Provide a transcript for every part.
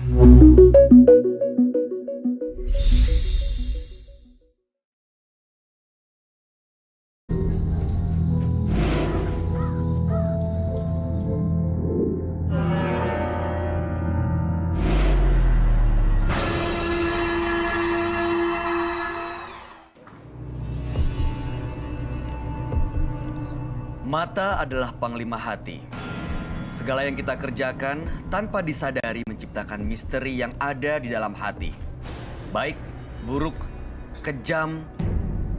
Mata adalah panglima hati. Segala yang kita kerjakan tanpa disadari menciptakan misteri yang ada di dalam hati. Baik, buruk, kejam,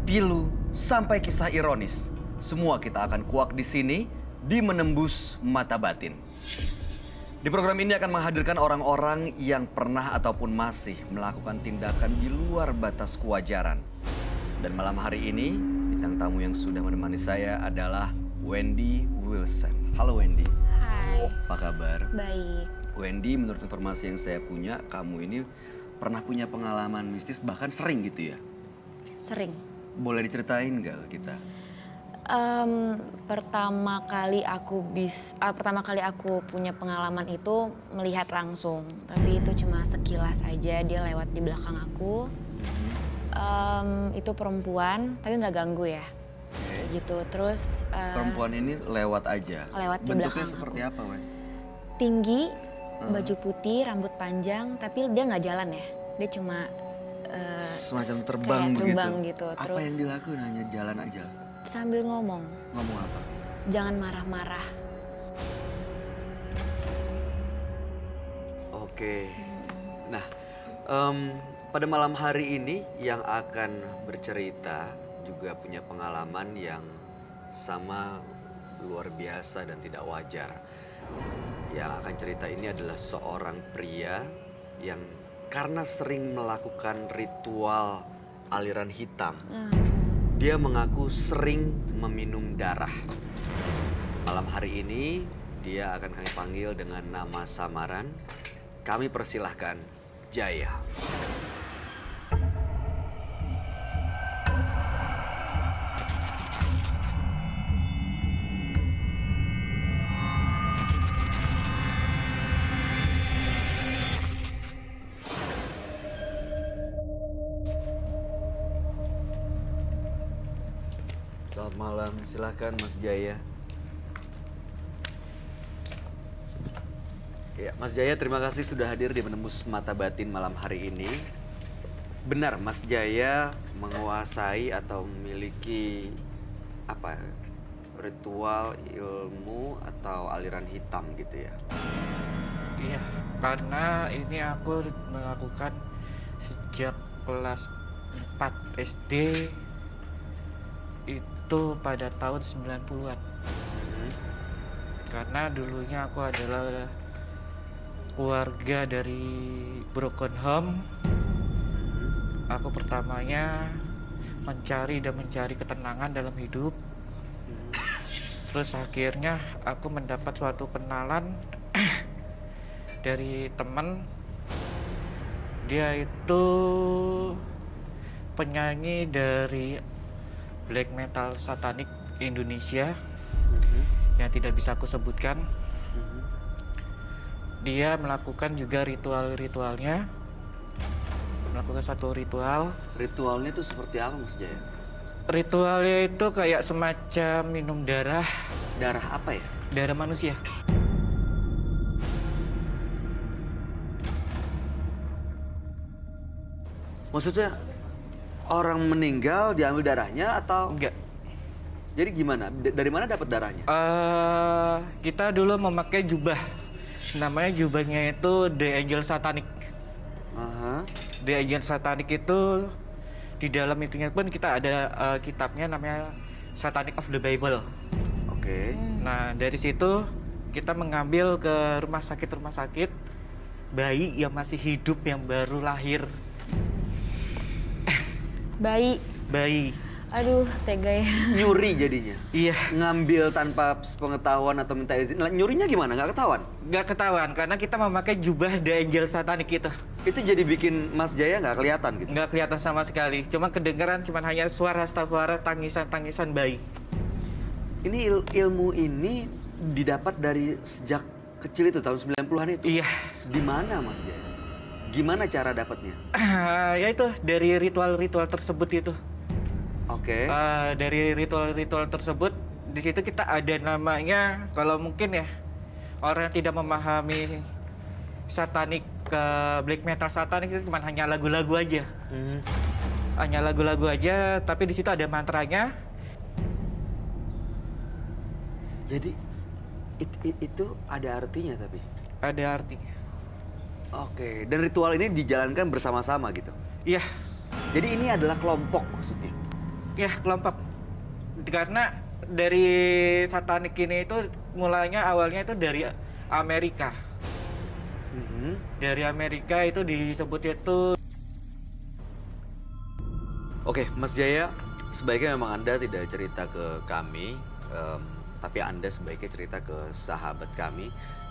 pilu, sampai kisah ironis. Semua kita akan kuak di sini di Menembus Mata Batin. Di program ini akan menghadirkan orang-orang yang pernah ataupun masih melakukan tindakan di luar batas kewajaran. Dan malam hari ini, bintang tamu yang sudah menemani saya adalah Wendy Wilson. Halo Wendy. Hai. Apa kabar? Baik. Wendy, menurut informasi yang saya punya, kamu ini pernah punya pengalaman mistis, bahkan sering gitu ya? Sering. Boleh diceritain nggak ke kita? Pertama kali aku punya pengalaman itu melihat langsung. Tapi itu cuma sekilas aja, dia lewat di belakang aku. Itu perempuan, tapi nggak ganggu ya. Gitu. Terus Perempuan ini lewat aja? Lewat di belakang Bentuknya seperti apa, Wen? Tinggi, baju putih, rambut panjang, tapi dia nggak jalan ya. Dia cuma semacam terbang kayak begitu? terbang gitu. Apa Terus yang dilakukan? Hanya jalan aja? sambil ngomong, Ngomong apa? jangan marah-marah. Oke. Nah, pada malam hari ini yang akan bercerita juga punya pengalaman yang sama luar biasa dan tidak wajar. Yang akan cerita ini adalah seorang pria yang karena sering melakukan ritual aliran hitam, dia mengaku sering meminum darah. Malam hari ini dia akan kami panggil dengan nama samaran. Kami persilahkan Jaya. Selamat malam, silahkan Mas Jaya. Ya, Mas Jaya, terima kasih sudah hadir di Menembus Mata Batin malam hari ini. Benar, Mas Jaya menguasai atau memiliki apa? Ritual, ilmu atau aliran hitam gitu ya? Iya, karena ini aku melakukan sejak kelas 4 SD itu pada tahun 90-an. Karena dulunya aku adalah keluarga dari broken home. Aku pertamanya mencari ketenangan dalam hidup. Terus akhirnya aku mendapat suatu kenalan dari teman. Dia itu penyanyi dari black metal satanik Indonesia yang tidak bisa aku sebutkan. Dia melakukan juga ritualnya, melakukan satu ritual. Ritualnya itu seperti apa, Mas Jaya? Ritualnya itu kayak semacam minum darah. Darah apa ya? Darah manusia. Maksudnya orang meninggal diambil darahnya atau? Enggak. Jadi gimana? Dari mana dapat darahnya? Kita dulu memakai jubah. Namanya jubahnya itu The Angel Satanic. The Angel Satanic itu di dalam itunya pun kita ada kitabnya namanya Satanic of the Bible. Oke. Nah, dari situ kita mengambil ke rumah sakit bayi yang masih hidup yang baru lahir. Bayi. Aduh, tega ya. Nyuri jadinya? Iya. Ngambil tanpa pengetahuan atau minta izin. Nyurinya gimana? Nggak ketahuan? Nggak ketahuan karena kita memakai jubah The Angel Satanic itu. Itu jadi bikin Mas Jaya nggak kelihatan gitu? Nggak kelihatan sama sekali. Cuma kedengaran cuma hanya suara tangisan bayi. Ini ilmu ini didapat dari sejak kecil itu, tahun 90-an itu? Iya. Di mana Mas Jaya? Gimana cara dapatnya? Ya itu dari ritual-ritual tersebut itu. Oke. Dari ritual-ritual tersebut, di situ kita ada namanya, kalau mungkin ya orang yang tidak memahami satanik ke black metal satanik itu cuma hanya lagu-lagu aja. Hanya lagu-lagu aja, tapi di situ ada mantranya. Jadi itu ada artinya tapi. Ada artinya. Oke, dan ritual ini dijalankan bersama-sama gitu. Iya, Jadi ini adalah kelompok maksudnya. iya kelompok. Karena dari satanik ini itu mulanya awalnya itu dari Amerika. Dari Amerika itu disebutnya itu. Oke, Mas Jaya, sebaiknya memang Anda tidak cerita ke kami, tapi Anda sebaiknya cerita ke sahabat kami.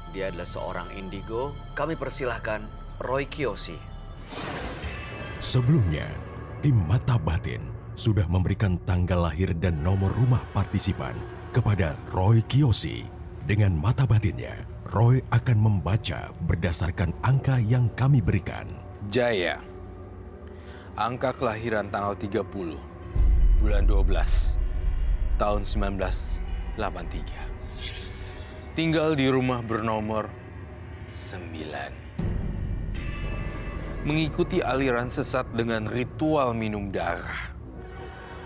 Dia adalah seorang indigo. Kami persilahkan Roy Kiyoshi. Sebelumnya, tim Mata Batin sudah memberikan tanggal lahir dan nomor rumah partisipan kepada Roy Kiyoshi. Dengan mata batinnya, Roy akan membaca berdasarkan angka yang kami berikan. Jaya, angka kelahiran tanggal 30, bulan 12, tahun 1983. Tinggal di rumah bernomor 9. Mengikuti aliran sesat dengan ritual minum darah.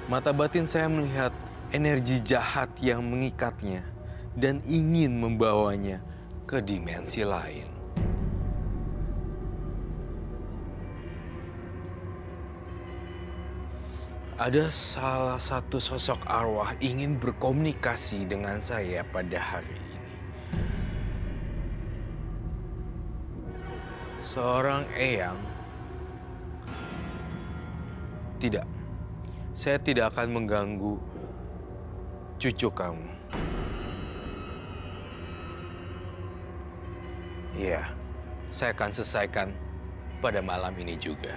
Mata batin saya melihat energi jahat yang mengikatnya dan ingin membawanya ke dimensi lain. Ada salah satu sosok arwah ingin berkomunikasi dengan saya pada hari ini. Seorang eyang. Tidak, saya tidak akan mengganggu cucu kamu. Iya, saya akan selesaikan pada malam ini juga.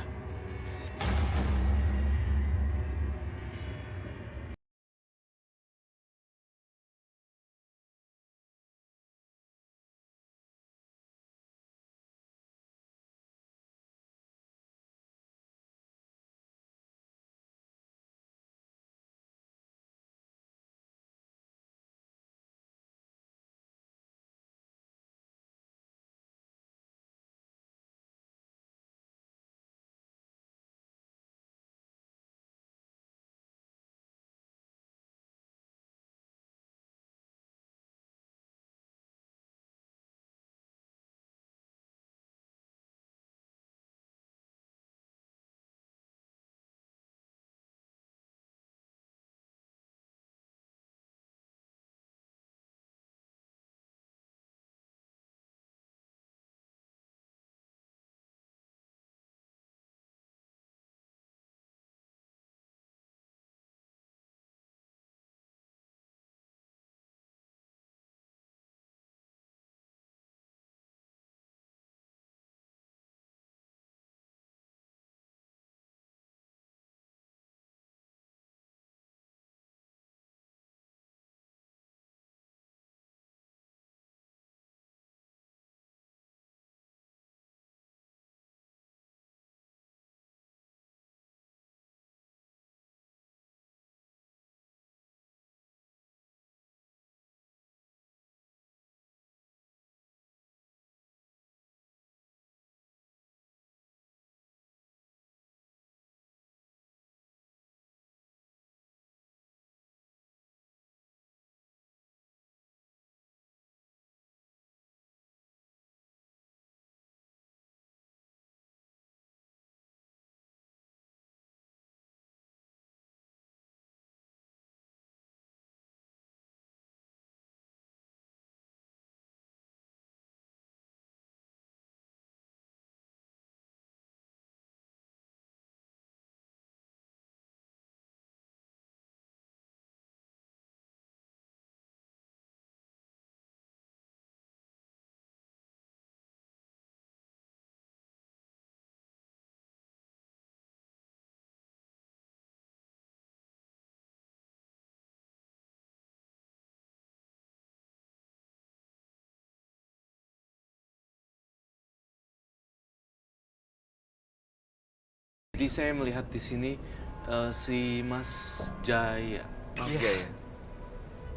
Jadi saya melihat di sini si Mas Jaya. Mas Iya. Jaya.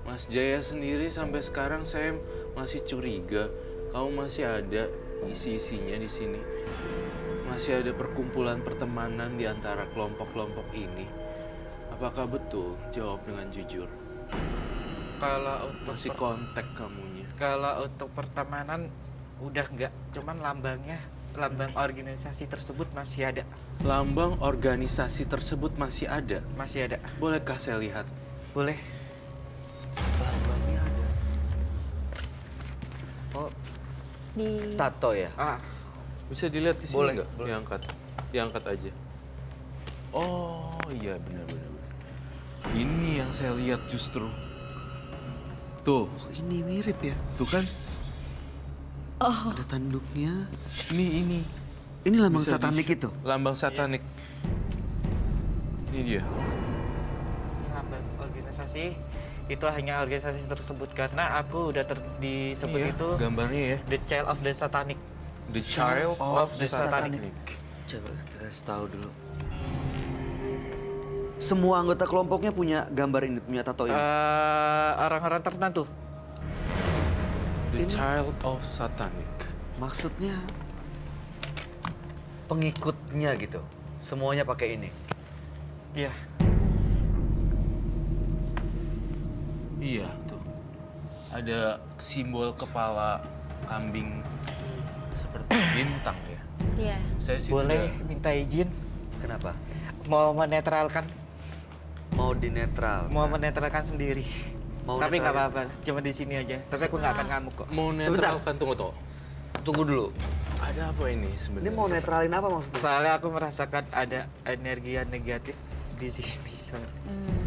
Mas Jaya sendiri sampai sekarang saya masih curiga kamu masih ada isi-isinya di sini. Masih ada perkumpulan pertemanan di antara kelompok-kelompok ini. Apakah betul? Jawab dengan jujur. Kalau untuk Masih kontak kamunya. kalau untuk pertemanan udah nggak, cuman lambang organisasi tersebut masih ada. Lambang organisasi tersebut masih ada. Masih ada. Bolehkah saya lihat? Boleh. Lambangnya ada. Oh, Di tato ya? Ah, Bisa dilihat di sini Boleh, nggak? boleh. Diangkat aja. Oh iya benar-benar. Ini yang saya lihat justru. Tuh, Ini mirip ya. tuh kan? Oh, Ada tanduknya. Ini. Ini lambang Bisa satanik di-shoot. itu. Lambang satanik. Ini dia. ini lambang organisasi. Itu hanya organisasi tersebut karena aku udah disebut Iya, itu gambarnya ya. the child of the satanic. The Child of of the Satanic. Coba kita kasih tahu dulu. Semua anggota kelompoknya punya gambar ini, punya tato ini. Orang-orang tertentu. The Ini- Child of Satanic. Maksudnya pengikutnya gitu. Semuanya pakai ini. Iya. Iya tuh. Ada simbol kepala kambing seperti bintang ya. iya. Saya sih Boleh tidak- minta izin Kenapa? mau menetralkan, Mau dinetral. mau menetralkan sendiri. Mau Tapi nggak netralis. apa-apa, cuma di sini aja. Tapi aku nggak akan ngamuk kok. mau Sebentar. netralkan tunggu. Tunggu dulu. Ada apa ini Ini sebenarnya? mau netralin apa maksudnya? Soalnya aku merasakan ada energi yang negatif di sini. soalnya.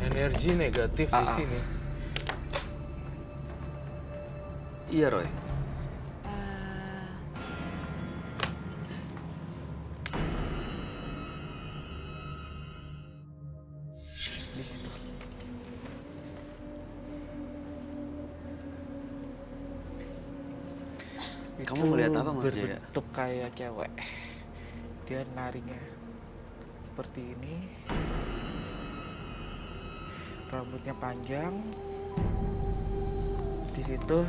Energi negatif di Ah. sini. Iya Roy. Eh, Di situ. Kamu melihat apa, Mas Jaya? Berbentuk kayak cewek. Dia narinya seperti ini. Rambutnya panjang. Di situ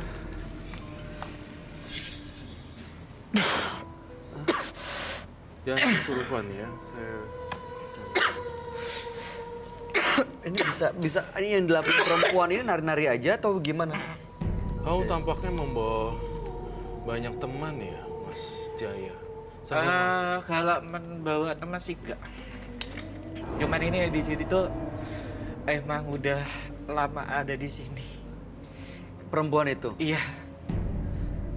Jangan kesurupan ya. Ini bisa ini yang dilakukan perempuan ini nari-nari aja atau gimana? Kamu tampaknya membawa banyak teman ya, Mas Jaya. Sama kalau membawa teman sih enggak. Cuman ini di sini tuh emang udah lama ada di sini. Perempuan itu. Iya.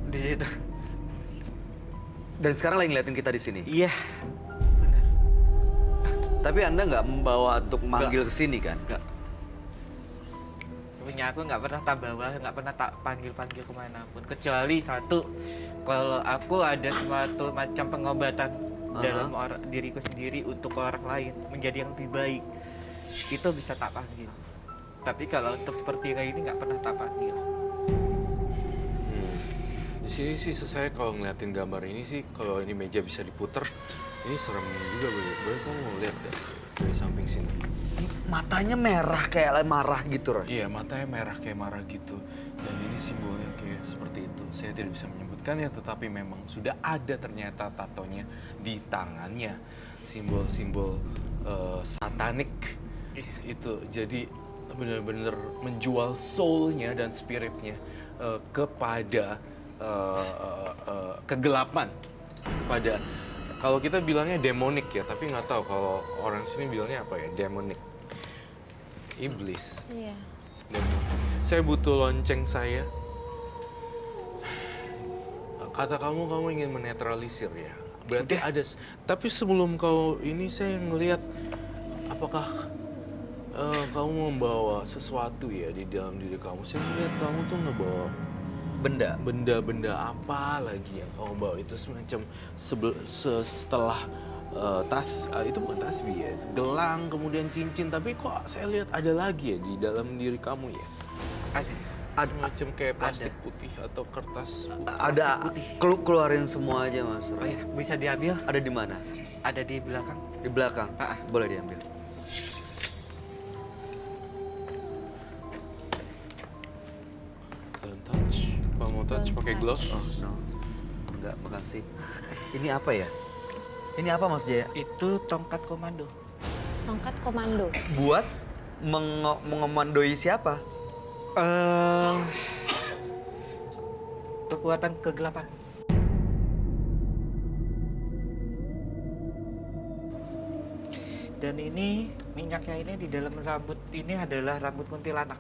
Di situ. Dan sekarang lagi ngeliatin kita di sini. Iya. Benar. Tapi Anda nggak membawa untuk manggil ke sini kan? Enggak. Punya aku nggak pernah tak bawa, nggak pernah tak panggil-panggil kemanapun. Kecuali satu, kalau aku ada suatu macam pengobatan dalam diriku sendiri untuk orang lain menjadi yang lebih baik, itu bisa tak panggil. Tapi kalau untuk seperti kayak ini nggak pernah tak panggil. Di sini sih saya kalau ngeliatin gambar ini sih, kalau ini meja bisa diputer, ini serem juga. Boleh kamu mau lihat deh dari samping sini. Matanya merah kayak marah gitu Roy. Iya, matanya merah kayak marah gitu. Dan ini simbolnya kayak seperti itu. Saya tidak bisa menyebutkannya, tetapi memang sudah ada ternyata tatonya di tangannya. Simbol-simbol satanik itu. Jadi benar-benar menjual soulnya dan spiritnya kepada kegelapan. Kepada, kalau kita bilangnya demonik ya, tapi nggak tahu kalau orang sini bilangnya apa ya, demonik. Iblis. iya. Saya butuh lonceng saya. Kata kamu ingin menetralisir ya. Berarti ada. Tapi sebelum kau ini saya ngelihat apakah kamu membawa sesuatu ya di dalam diri kamu. Saya ngelihat kamu tuh ngebawa benda-benda apa lagi yang kamu bawa itu semacam setelah tas, itu bukan tasbih ya, itu gelang kemudian cincin, tapi kok saya lihat ada lagi ya di dalam diri kamu ya. Ada. Semacam kayak plastik putih atau kertas putih. Ada, keluarin semua aja Mas Oh Roy. ya, bisa diambil. Ada di mana? Ada di belakang. Di belakang. Boleh diambil. Don't touch. Kalau mau touch Don't pakai touch. gloves. Oh, no. Enggak, makasih. Ini apa ya? Ini apa Mas Jaya? Itu tongkat komando. Tongkat komando. Buat mengomandoi siapa? Kekuatan kegelapan. Dan ini minyaknya ini di dalam rambut ini adalah rambut kuntilanak.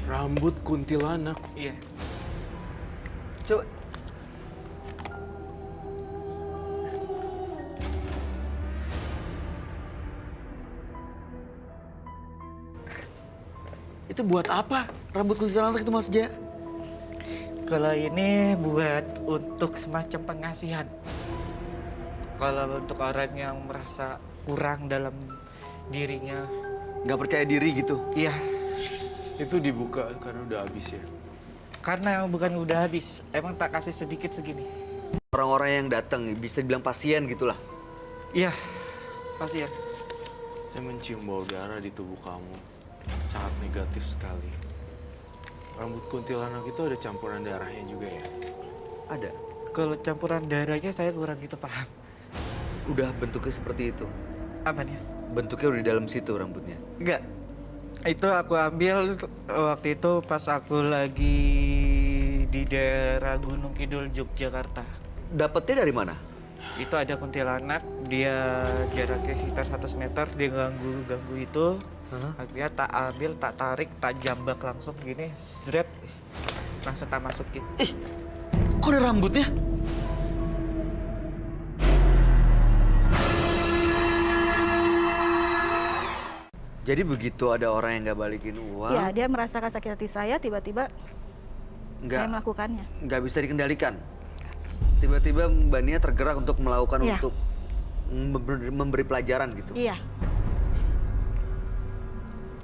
Rambut kuntilanak. Iya. Coba. Itu buat apa? Rambut kuntilanak itu Mas Jaya? Kalau ini buat untuk semacam pengasihan. Kalau untuk orang yang merasa kurang dalam dirinya. Nggak percaya diri gitu? Iya, Itu dibuka karena udah habis ya. karena bukan udah habis. Emang tak kasih sedikit segini. Orang-orang yang datang bisa dibilang pasien gitulah. Iya, pasien. Saya mencium bau darah di tubuh kamu. Sangat negatif sekali. Rambut kuntilanak itu ada campuran darahnya juga ya? Ada. Kalau campuran darahnya saya kurang gitu paham. Udah bentuknya seperti itu. Apanya? Bentuknya udah di dalam situ rambutnya. Enggak. Itu aku ambil waktu itu pas aku lagi di daerah Gunung Kidul, Yogyakarta. Dapetnya dari mana? Itu ada kuntilanak, dia jaraknya sekitar 100 meter, dia ganggu itu. Akhirnya tak ambil, tak tarik, tak jambak langsung gini, zret, langsung tak masukin. Kok ada rambutnya? Jadi begitu ada orang yang nggak balikin uang, Ya, dia merasakan sakit hati saya, tiba-tiba saya nggak melakukannya. nggak bisa dikendalikan. Tiba-tiba Mbak Nia tergerak untuk melakukan Iya. untuk memberi pelajaran gitu. Iya.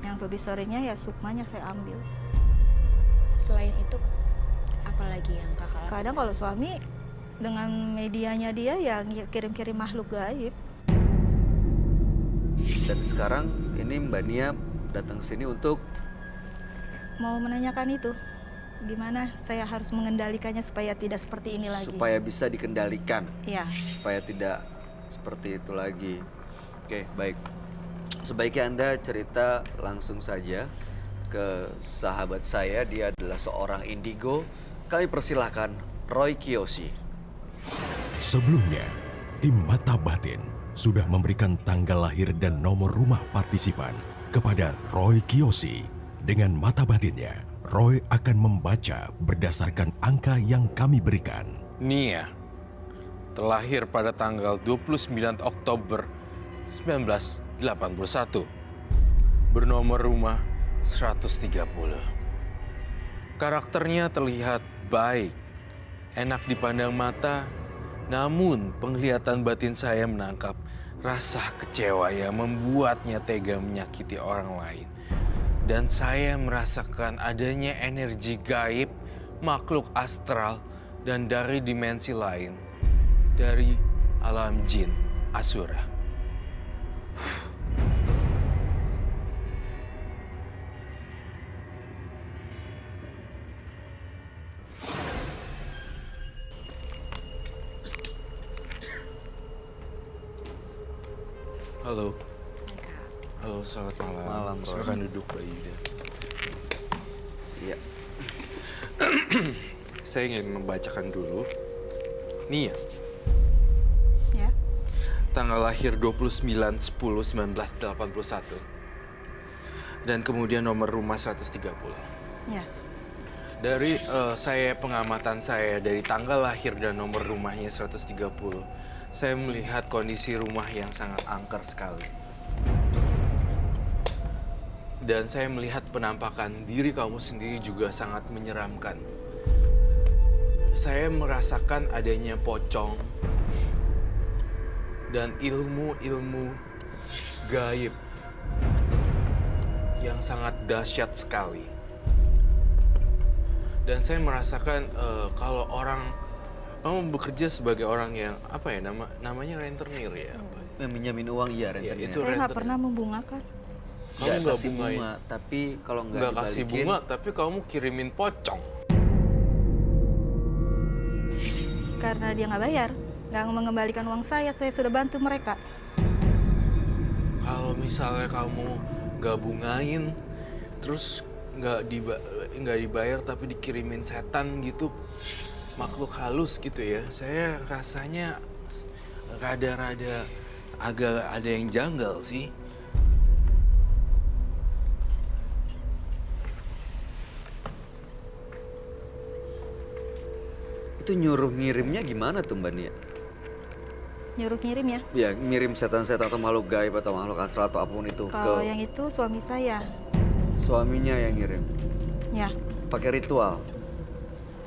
Yang lebih sorenya ya sukmanya saya ambil. Selain itu, apalagi yang kakak lakukan? Kadang kalau suami dengan medianya dia ya kirim-kirim makhluk gaib. Dan sekarang ini Mbak Nia datang sini untuk Mau menanyakan itu, gimana saya harus mengendalikannya supaya tidak seperti ini lagi. supaya bisa dikendalikan, Iya. supaya tidak seperti itu lagi. Oke, baik. Sebaiknya Anda cerita langsung saja ke sahabat saya. Dia adalah seorang indigo. Kami persilahkan Roy Kiyoshi. Sebelumnya, tim Mata Batin sudah memberikan tanggal lahir dan nomor rumah partisipan kepada Roy Kiyoshi. Dengan mata batinnya, Roy akan membaca berdasarkan angka yang kami berikan. Nia terlahir pada tanggal 29 Oktober 1981. Bernomor rumah 130. Karakternya terlihat baik, enak dipandang mata, namun penglihatan batin saya menangkap rasa kecewa yang membuatnya tega menyakiti orang lain. Dan saya merasakan adanya energi gaib, makhluk astral, dan dari dimensi lain, dari alam jin Asura. Halo. Halo, selamat malam. Malam, Roy. Silakan duduk, Mbak Yuda. Iya. Saya ingin membacakan dulu. Nia, Ya. tanggal lahir 29/10/1981. Dan kemudian nomor rumah 130. Ya. Dari pengamatan saya dari tanggal lahir dan nomor rumahnya 130, saya melihat kondisi rumah yang sangat angker sekali. Dan saya melihat penampakan diri kamu sendiri juga sangat menyeramkan. Saya merasakan adanya pocong dan ilmu-ilmu gaib yang sangat dahsyat sekali. Dan saya merasakan kalau kamu bekerja sebagai orang yang apa ya namanya rentenir ya. Yang minjamin uang iya Ya, rentenir. itu Saya nggak rentenir. pernah membungakan. Kamu nggak kasih bungain. bunga, tapi kalau nggak Nggak kasih dibalikin, bunga, tapi kamu kirimin pocong. Karena dia nggak bayar, nggak mengembalikan uang saya sudah bantu mereka. Kalau misalnya kamu nggak bungain, terus nggak dibayar tapi dikirimin setan gitu, makhluk halus gitu ya, saya rasanya rada-rada agak ada yang janggal sih. itu nyuruh ngirimnya gimana tuh Mbak Nia? Nyuruh ngirim ya. Ya ngirim setan-setan atau makhluk gaib atau makhluk astral atau apapun itu Kalau ke yang itu suami saya. suaminya yang ngirim. Ya, Pakai ritual.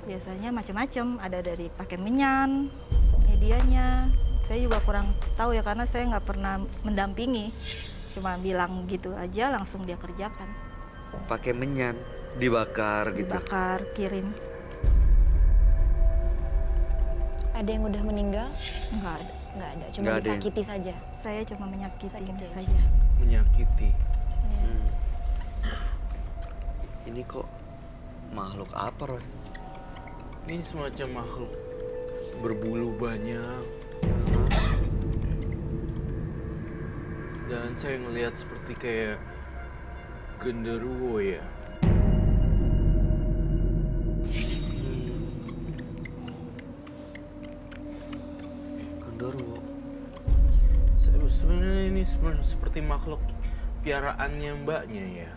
biasanya macam-macam. Ada dari pakai menyan, medianya. Saya juga kurang tahu ya karena saya nggak pernah mendampingi. Cuma bilang gitu aja langsung dia kerjakan. Pakai menyan, dibakar gitu. Dibakar, kirim. Ada yang udah meninggal? Nggak ada. Nggak ada, cuma Nggak ada yang- disakiti saja. Saya cuma menyakiti Sakiti aja. saja. Menyakiti. Hmm. Ini kok makhluk apa, Roy? Ini semacam makhluk berbulu banyak. Dan saya ngelihat seperti kayak genderuwo ya. Genderuwo. Sebenarnya ini seperti makhluk piaraannya mbaknya ya.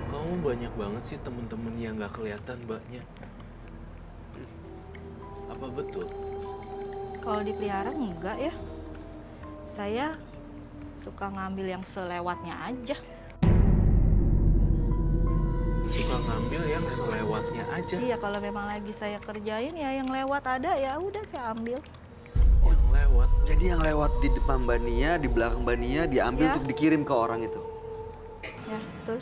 Kamu banyak banget sih temen-temen yang nggak kelihatan mbaknya. Apa betul? Kalau dipelihara enggak ya. Saya suka ngambil yang selewatnya aja. Suka ngambil yang selewatnya aja. Iya, kalau memang lagi saya kerjain ya yang lewat ada ya udah saya ambil. Yang lewat. Jadi yang lewat di depan Mbak Nia, di belakang Mbak Nia diambil Ya. untuk dikirim ke orang itu. Ya, betul.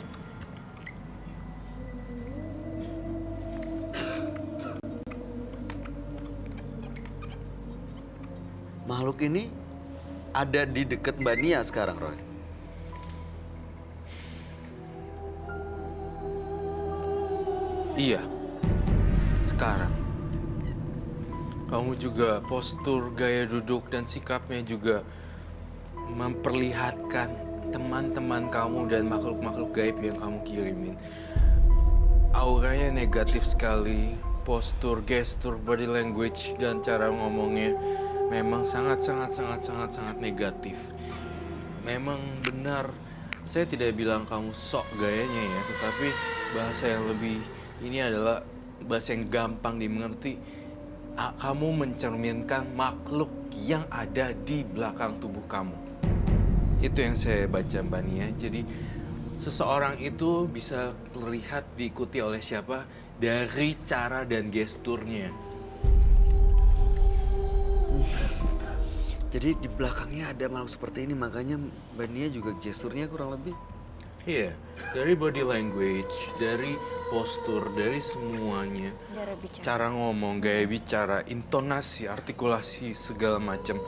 Makhluk ini ada di dekat Mbak Nia sekarang, Roy. Iya. Sekarang. Kamu juga postur, gaya duduk, dan sikapnya juga memperlihatkan teman-teman kamu dan makhluk-makhluk gaib yang kamu kirimin. Auranya negatif sekali, postur, gestur, body language, dan cara ngomongnya memang sangat negatif. Memang benar, saya tidak bilang kamu sok gayanya ya, tetapi bahasa yang lebih ini adalah bahasa yang gampang dimengerti. Kamu mencerminkan makhluk yang ada di belakang tubuh kamu. Itu yang saya baca Mbak Nia. Jadi seseorang itu bisa terlihat diikuti oleh siapa dari cara dan gesturnya. Jadi di belakangnya ada makhluk seperti ini, makanya Mbak Nia juga gesturnya kurang lebih. Iya, dari body language, dari postur, dari semuanya. Cara bicara. Cara ngomong, gaya bicara, intonasi, artikulasi, segala macam.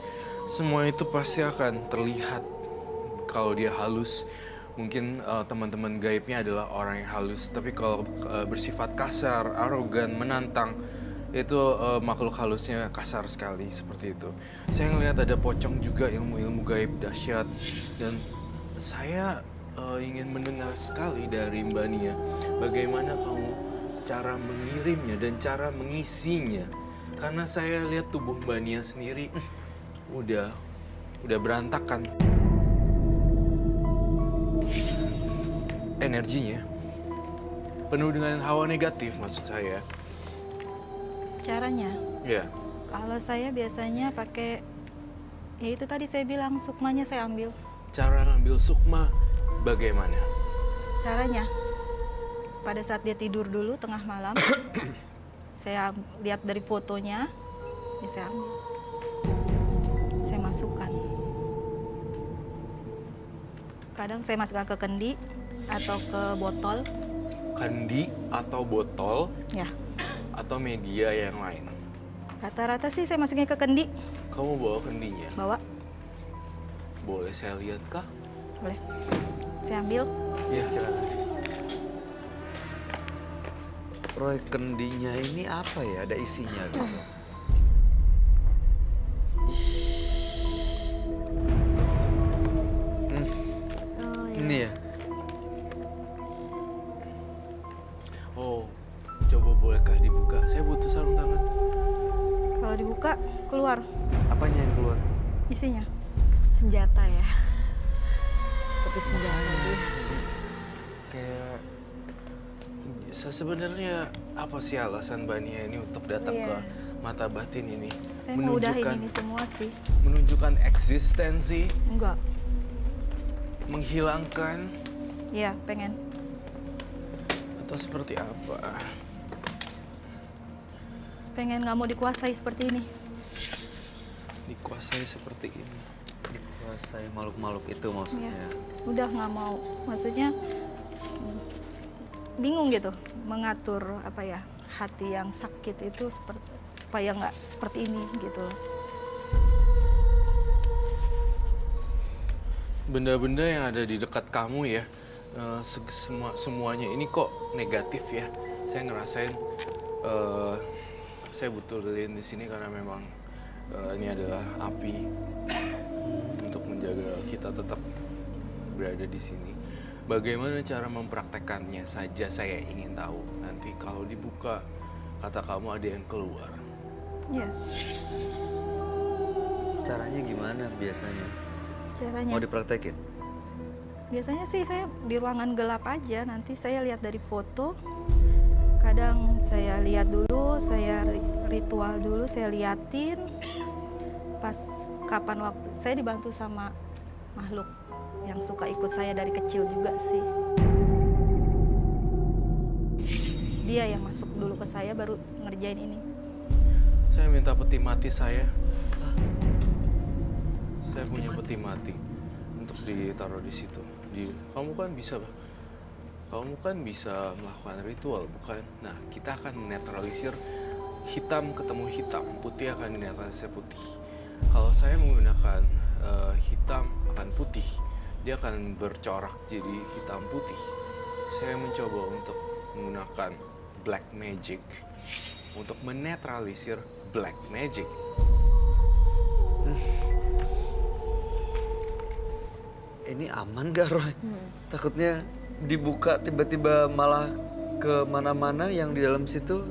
Semua itu pasti akan terlihat kalau dia halus. Mungkin teman-teman gaibnya adalah orang yang halus, tapi kalau bersifat kasar, arogan, menantang, itu makhluk halusnya kasar sekali seperti itu. Saya ngelihat ada pocong juga, ilmu-ilmu gaib dahsyat, dan saya ingin mendengar sekali dari Mbak Nia bagaimana kamu cara mengirimnya dan cara mengisinya. Karena saya lihat tubuh Mbak Nia sendiri udah berantakan. Energinya penuh dengan hawa negatif maksud saya. Caranya, Ya, kalau saya biasanya pakai ya itu tadi saya bilang sukmanya saya ambil. cara ngambil sukma bagaimana? Caranya pada saat dia tidur dulu tengah malam, saya lihat dari fotonya, ya saya ambil, saya masukkan. Kadang saya masukkan ke kendi atau ke botol, kendi atau botol Ya, atau media yang lain? rata-rata sih saya masukin ke kendi. Kamu bawa kendinya? Bawa, Boleh saya lihat kah? boleh. Saya ambil. Iya, silakan. Roy, kendinya ini apa ya? Ada isinya gitu. Oh ya. Ini ya? Oh, coba bolehkah dibuka? Saya butuh sarung tangan. Kalau dibuka, keluar Apanya yang keluar? isinya. Senjata ya. Seperti senjata sih. Kayak sebenarnya apa sih alasan Bania ini untuk datang Iya. ke Mata Batin ini? Saya mau udahin ini semua sih. Menunjukkan eksistensi, Enggak. menghilangkan, Iya, pengen. atau seperti apa? Pengen nggak mau dikuasai seperti ini. Dikuasai seperti ini. Dikuasai makhluk-makhluk itu maksudnya. Iya. Udah nggak mau. Maksudnya bingung gitu mengatur apa ya, hati yang sakit itu seperti supaya nggak seperti ini gitu. Benda-benda yang ada di dekat kamu ya, semuanya ini kok negatif ya. Saya ngerasain, saya betulin di sini karena memang ini adalah api untuk menjaga kita tetap berada di sini. Bagaimana cara mempraktekannya saja saya ingin tahu. Nanti kalau dibuka, kata kamu ada yang keluar. Iya. Caranya gimana biasanya? Caranya. Mau dipraktekin? Biasanya sih saya di ruangan gelap aja. Nanti saya lihat dari foto. Kadang saya lihat dulu, saya ritual dulu, saya liatin. Pas kapan waktu saya dibantu sama makhluk yang suka ikut saya dari kecil juga sih. Dia yang masuk dulu ke saya baru ngerjain ini. Saya minta peti mati saya. Saya punya peti mati untuk ditaruh di situ. Kamu kan bisa melakukan ritual, bukan? Nah, kita akan menetralisir hitam ketemu hitam, putih akan dinetralisir putih. Kalau saya menggunakan hitam akan putih, dia akan bercorak jadi hitam putih. Saya mencoba untuk menggunakan black magic untuk menetralisir black magic. Ini aman gak, Roy? Takutnya dibuka tiba-tiba malah ke mana-mana yang di dalam situ.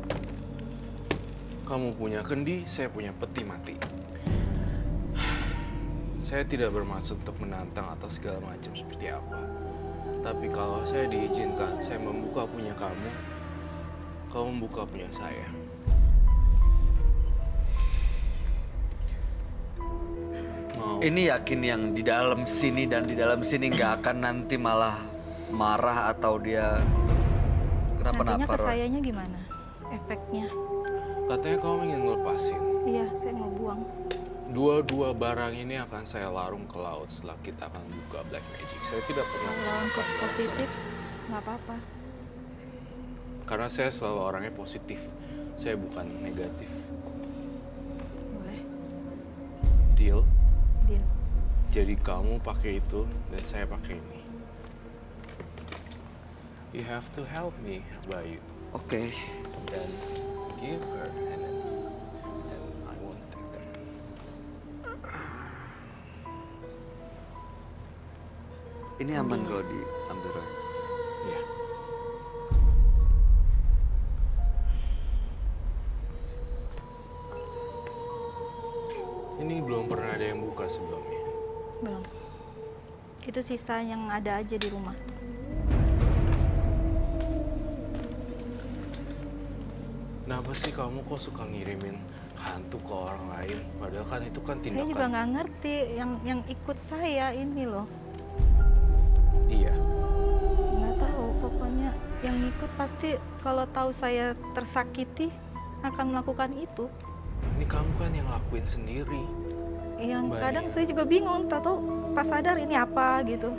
Kamu punya kendi, saya punya peti mati. Saya tidak bermaksud untuk menantang atau segala macam seperti apa. Tapi kalau saya diizinkan, saya membuka punya kamu, kamu membuka punya saya. Mau? Ini yakin yang di dalam sini dan di dalam sini nggak akan nanti malah marah atau dia Nantinya kenapa-napa, ke Roy? sayanya gimana? Efeknya. Katanya kamu ingin ngelepasin. Iya, saya mau buang. Dua-dua barang ini akan saya larung ke laut setelah kita akan buka black magic. Saya tidak pernah Kalau untuk menggunakan black positif, magic. nggak apa-apa. Karena saya selalu orangnya positif. Saya bukan negatif. Boleh. Deal? Deal. Jadi kamu pakai itu dan saya pakai ini. You have to help me, Bayu. Oke. Dan give her and I won't take them. Ini aman kalau diambil, Roy. Ya. Ini belum pernah ada yang buka sebelumnya. Belum. Itu sisa yang ada aja di rumah. Kenapa sih kamu kok suka ngirimin hantu ke orang lain? Padahal kan itu kan Saya juga tindakan. nggak ngerti yang ikut saya ini loh. Iya. Nggak tahu, pokoknya yang ikut pasti kalau tahu saya tersakiti akan melakukan itu. Ini kamu kan yang lakuin sendiri. Yang Mbak kadang Nia. saya juga bingung, tahu pas sadar ini apa gitu.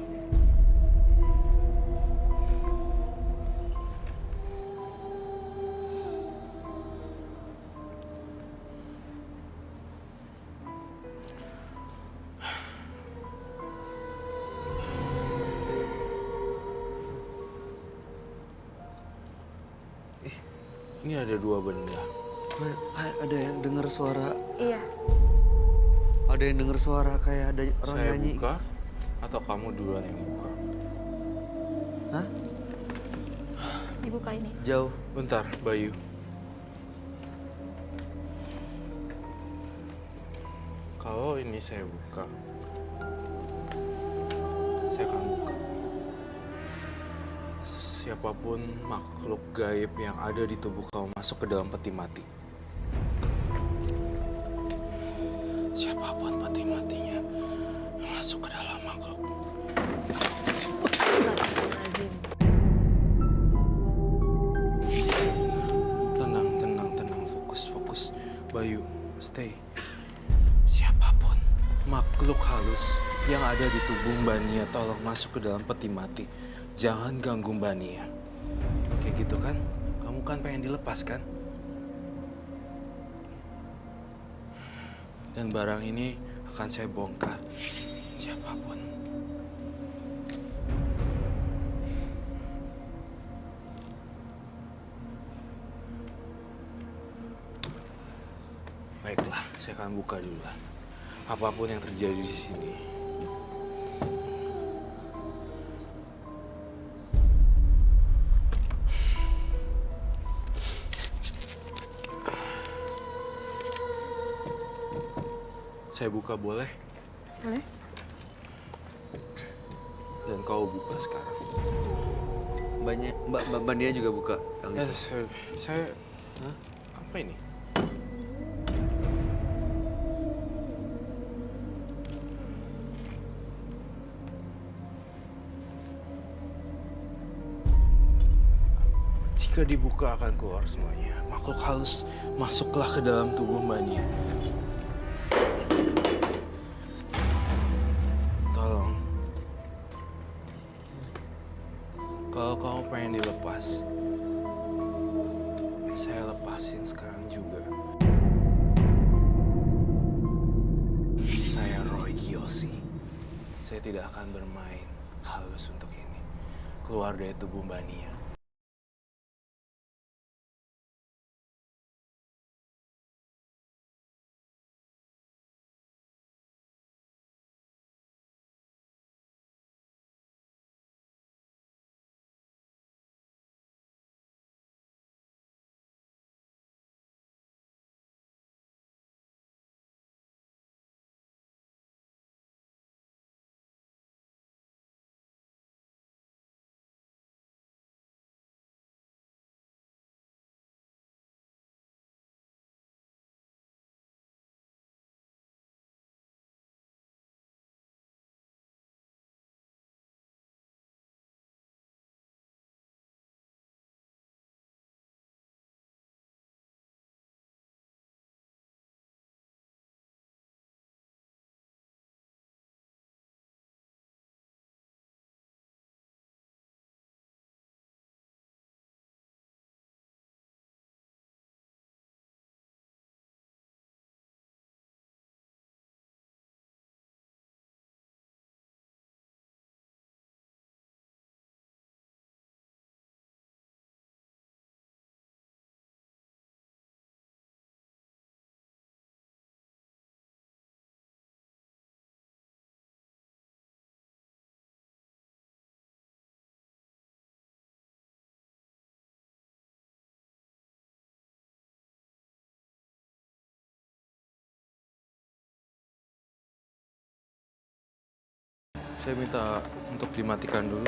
Ini ada dua benda. Ada yang dengar suara, Iya. ada yang dengar suara kayak ada orang Saya nyanyi. buka atau kamu duluan yang buka? Hah? Dibuka ini. Jauh. Bentar, Bayu. Kalau ini saya buka, saya akan buka. Siapapun makhluk gaib yang ada di tubuh kamu masuk ke dalam peti mati. Siapapun peti matinya masuk ke dalam makhluk. Astagfirullahaladzim. Tenang. Fokus. Bayu, stay. Siapapun makhluk halus yang ada di tubuh Mbak Nia, tolong masuk ke dalam peti mati. Jangan ganggu Mbak Nia. Kayak gitu kan? Kamu kan pengen dilepas kan? Dan barang ini akan saya bongkar. Siapapun. Baiklah, saya akan buka duluan. Apapun yang terjadi di sini. Saya buka boleh? Boleh? Dan kau buka sekarang. Mbak Nia juga buka. Kali itu. Saya, Hah? Apa ini? Jika dibuka akan keluar semuanya. Makhluk halus masuklah ke dalam tubuh Mbak Nia. Tolong. Kalau kamu pengen dilepas, saya lepasin sekarang juga. Saya Roy Kiyoshi. Saya tidak akan bermain halus untuk ini. Keluar dari tubuh Mbak Nia. Saya minta untuk dimatikan dulu.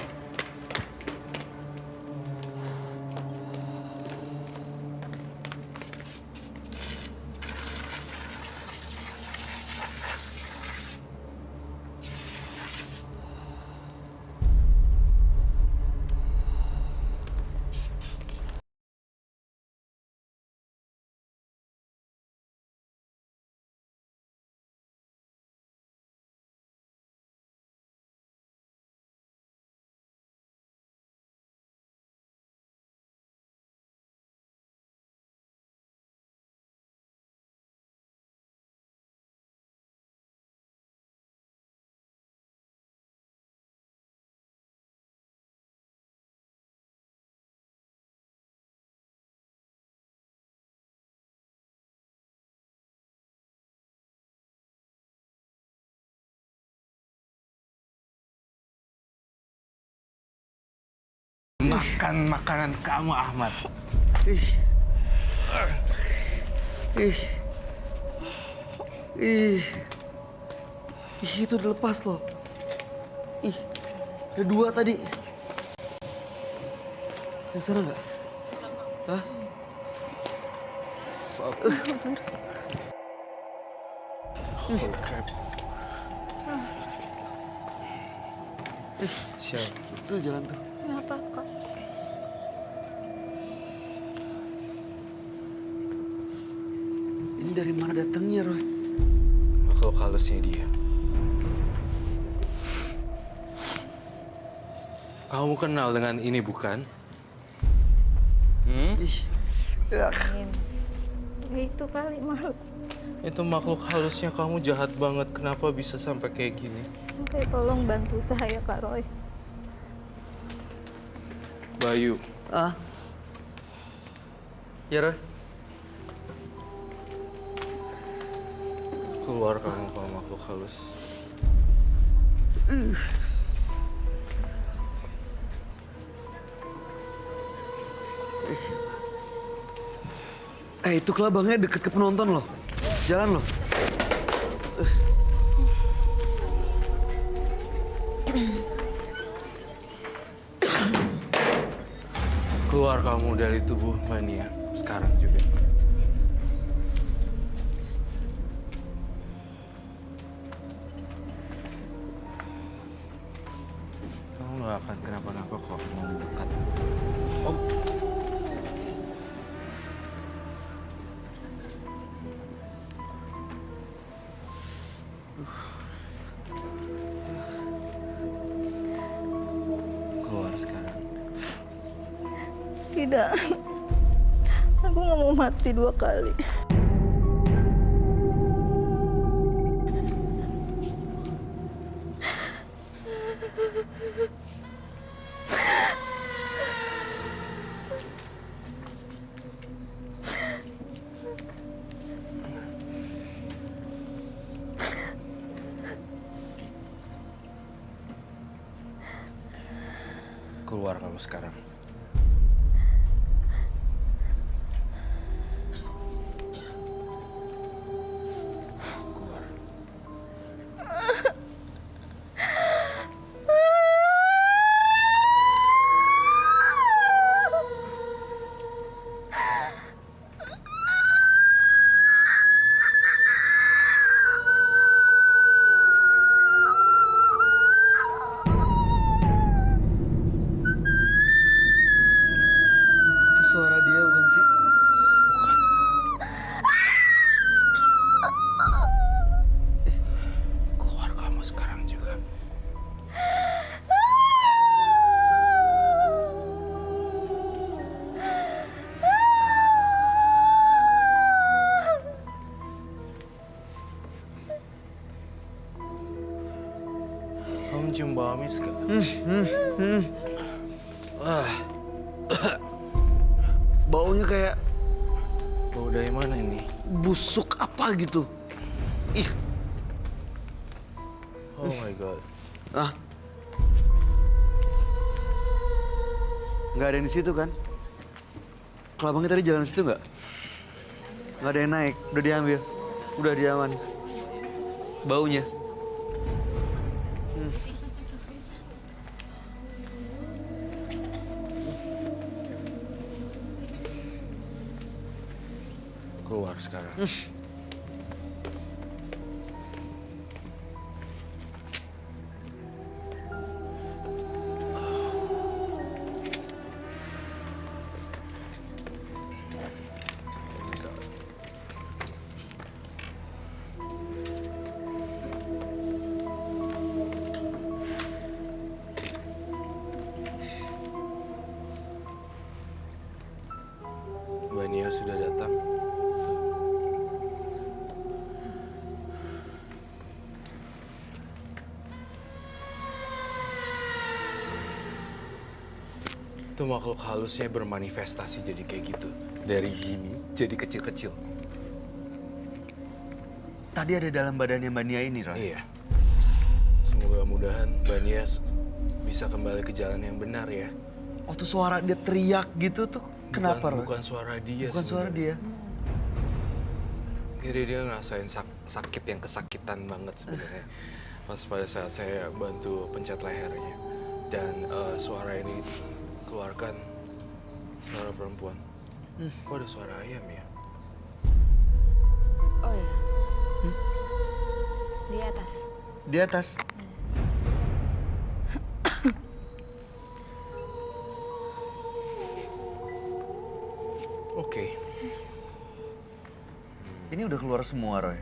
makan makanan kamu, Ahmad. Ih. Ih. Ih. Ih, itu udah lepas loh. Ih, ada 2 tadi. Yang sana nggak? Hah? Fuck. Holy crap. Siap. Tuh jalan tuh. Kenapa kok? Ini dari mana datangnya, Roy? Makhluk halusnya dia. Kamu kenal dengan ini bukan? Ih. Ya. Ya itu kali malu. Itu makhluk halusnya kamu jahat banget. Kenapa bisa sampai kayak gini? Oke, tolong bantu saya Kak Roy. Bayu, Ah. Ya, Roy. keluar kamu kalau makhluk halus. Itu kelabangnya deket ke penonton loh. Jalan loh. Keluar kamu dari tubuh Mania sekarang juga. Kamu nggak akan kenapa-napa kok mau mendekat. Oh. Keluar sekarang. Tidak. Aku nggak mau mati 2 kali. Keluar kamu sekarang. Keluar. Itu suara dia bukan sih? Keluar kamu sekarang juga. Kamu cium bau amis gak? Baunya kayak Bau dari mana ini? busuk apa gitu. Ih. Oh my god. Ah. Nggak ada yang di situ kan? Kelabangnya tadi jalan situ nggak? Nggak ada yang naik, udah diambil. Udah diaman. Baunya. Keluar sekarang. Bania sudah datang. Itu makhluk halusnya bermanifestasi jadi kayak gitu. Dari gini jadi kecil-kecil. Tadi ada dalam badannya Mbak Nia ini, Roy. Iya. Semoga mudahan Bania bisa kembali ke jalan yang benar ya. Waktu suara dia teriak gitu tuh kenapa, Roy? Bukan suara dia. Bukan suara dia. Kira dia ngerasain sakit yang kesakitan banget sebenarnya. Pas pada saat saya bantu pencet lehernya. Dan suara ini keluarkan suara perempuan. Kok ada suara ayam ya? Oh iya. Di atas. Di atas. Oke, Ini udah keluar semua, Roy.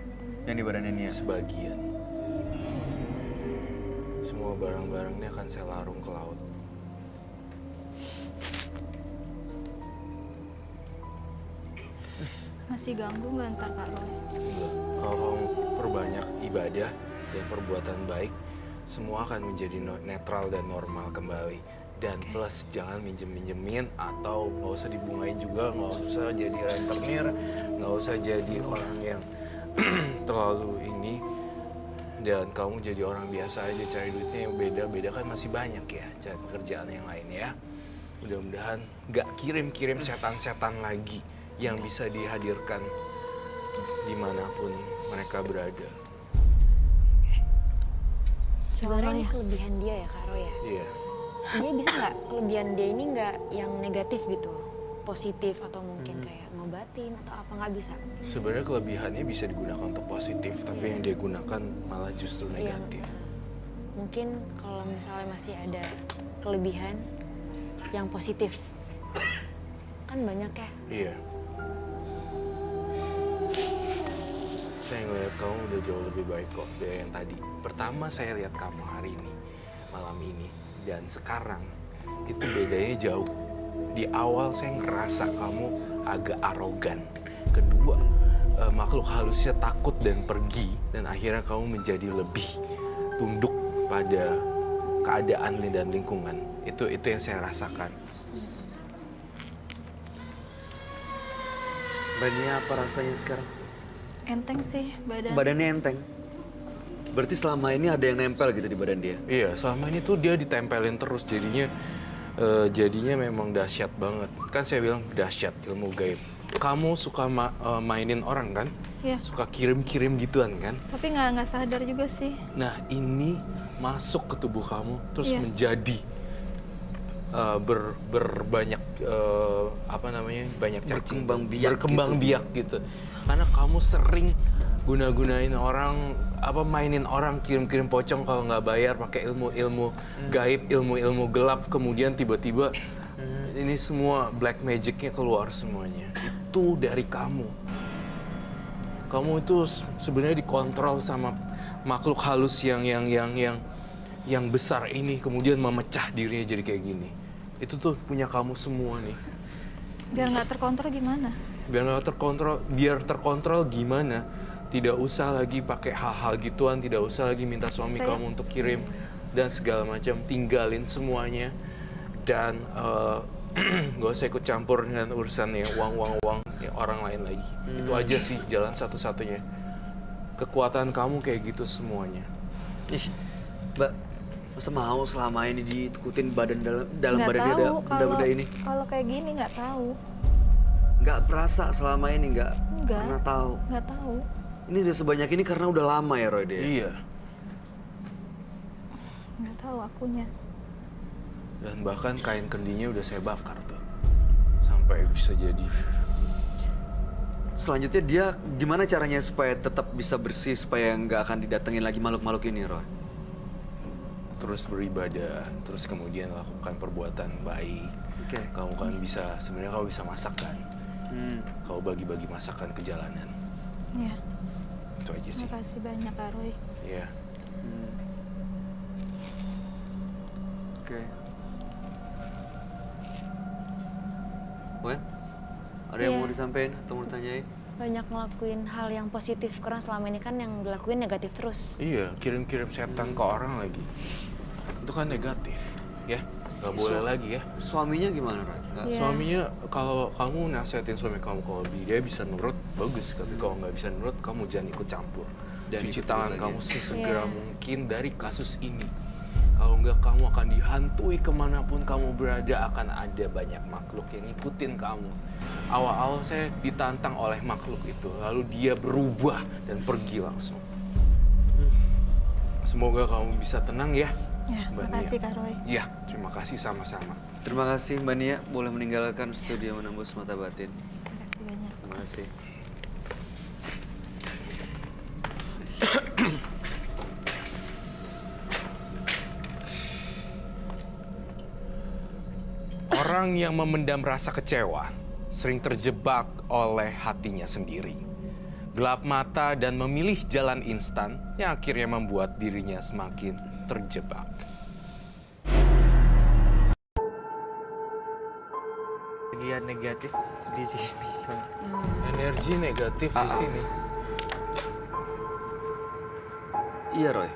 Yang di badannya Nia. sebagian. Semua barang-barangnya akan saya larung ke laut. Masih ganggu nggak ntar Kak Roy? Enggak. Kalau kamu perbanyak ibadah dan perbuatan baik, semua akan menjadi netral dan normal kembali. Dan plus jangan minjem-minjemin atau nggak usah dibungain juga, nggak usah jadi rentenir, nggak usah jadi orang yang terlalu ini. Dan kamu jadi orang biasa aja, cari duitnya yang beda-beda kan masih banyak ya, cari pekerjaan yang lain ya. Mudah-mudahan nggak kirim-kirim setan-setan lagi yang bisa dihadirkan dimanapun mereka berada. Sebenarnya ini kelebihan dia ya Kak Roy ya? Iya. Dia bisa nggak kelebihan dia ini nggak yang negatif gitu? Positif atau mungkin kayak ngobatin atau apa, nggak bisa? Sebenarnya kelebihannya bisa digunakan untuk positif, tapi yang dia gunakan malah justru negatif. Mungkin kalau misalnya masih ada kelebihan yang positif, kan banyak ya? Iya. Saya ngeliat kamu udah jauh lebih baik kok dari yang tadi. Pertama saya lihat kamu hari ini, malam ini, dan sekarang itu bedanya jauh. Di awal saya ngerasa kamu agak arogan. Kedua, makhluk halusnya takut dan pergi, dan akhirnya kamu menjadi lebih tunduk pada keadaan dan lingkungan. Itu yang saya rasakan. Badannya apa rasanya sekarang? Enteng sih badan. Badannya enteng. Berarti selama ini ada yang nempel gitu di badan dia? Iya, selama ini tuh dia ditempelin terus, jadinya memang dahsyat banget. Kan saya bilang dahsyat ilmu gaib. Kamu suka mainin orang kan? Iya. Suka kirim-kirim gituan kan? Tapi nggak sadar juga sih. Nah ini masuk ke tubuh kamu terus Iya. menjadi berbanyak banyak cacing, berkembang biak gitu. Karena kamu sering guna-gunain orang, mainin orang, kirim-kirim pocong kalau nggak bayar, pakai ilmu-ilmu gaib, ilmu-ilmu gelap, kemudian tiba-tiba ini semua black magicnya keluar semuanya. Itu dari kamu. Kamu itu sebenarnya dikontrol sama makhluk halus yang besar ini, kemudian memecah dirinya jadi kayak gini. Itu tuh punya kamu semua nih. Biar nggak terkontrol gimana? Biar terkontrol gimana? Tidak usah lagi pakai hal-hal gituan, tidak usah lagi minta suami kamu untuk kirim dan segala macam. Tinggalin semuanya dan gak usah ikut campur dengan urusan yang uang orang lain lagi. Itu aja sih jalan satu-satunya. Kekuatan kamu kayak gitu semuanya. Ih, Mbak, masa mau selama ini diikutin dalam Nggak badan dia tahu benda-benda ini? Kalau kayak gini nggak tahu. Nggak berasa selama ini, nggak Nggak. pernah tahu. Nggak tahu. Ini udah sebanyak ini karena udah lama ya, Roy, dia? Iya. Nggak tahu akunya. Dan bahkan kain kendinya udah saya bakar tuh. Sampai bisa jadi. Selanjutnya dia gimana caranya supaya tetap bisa bersih, supaya nggak akan didatengin lagi makhluk-makhluk ini, Roy? Terus beribadah, terus kemudian lakukan perbuatan baik. Oke. Kamu kan bisa, sebenarnya kamu bisa masak kan? Kau bagi-bagi masakan ke jalanan. Ya. Itu aja sih. Makasih banyak Kak Roy. Iya. Oke. Wen, ada yang Iya. mau disampaikan atau mau ditanyain? Banyak ngelakuin hal yang positif karena selama ini kan yang dilakuin negatif terus. Iya, kirim-kirim setan ke orang lagi. Itu kan negatif, ya. Gak boleh lagi ya. Suaminya gimana, Roy? Iya. Suaminya, kalau kamu nasihatin suami kamu kalau dia bisa nurut, bagus. Tapi kalau nggak bisa nurut, kamu jangan ikut campur. Dan Cuci ikut tangan lagi. kamu sesegera Iya. mungkin dari kasus ini. Kalau enggak, kamu akan dihantui kemanapun kamu berada. Akan ada banyak makhluk yang ngikutin kamu. Awal-awal saya ditantang oleh makhluk itu, lalu dia berubah dan pergi langsung. Semoga kamu bisa tenang ya, Ya, Mbak terima kasih Nia. Kak Roy. Iya, terima kasih sama-sama. Terima kasih Mbak Nia, boleh meninggalkan studio menembus mata batin. Terima kasih banyak. Terima kasih. Orang yang memendam rasa kecewa sering terjebak oleh hatinya sendiri. Gelap mata dan memilih jalan instan yang akhirnya membuat dirinya semakin terjebak. Bagian negatif di sini. Energi negatif di sini. Iya Roy,